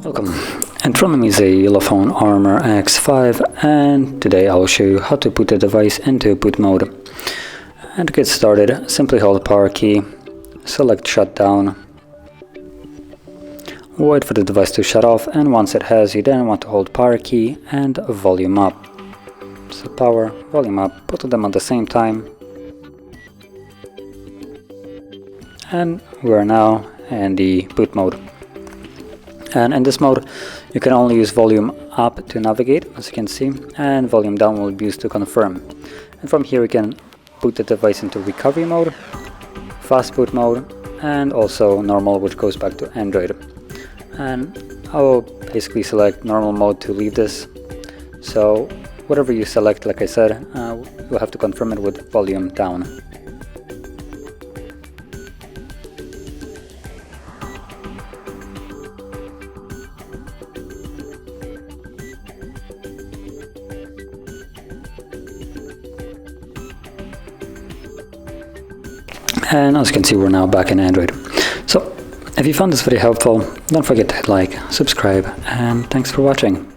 Welcome, in front of me is a ULEFONE Armor X5, and today I will show you how to put the device into boot mode. And to get started, simply hold the power key, select shutdown, wait for the device to shut off, and once it has, you then want to hold power key and volume up. So power, volume up, both of them at the same time. And we're now in the boot mode. And in this mode, you can only use volume up to navigate, as you can see, and volume down will be used to confirm. And from here, we can boot the device into recovery mode, fast boot mode, and also normal, which goes back to Android. And I will basically select normal mode to leave this. So whatever you select, like I said, you'll have to confirm it with volume down. And as you can see, we're now back in Android. So if you found this video helpful, don't forget to hit like, subscribe, and thanks for watching.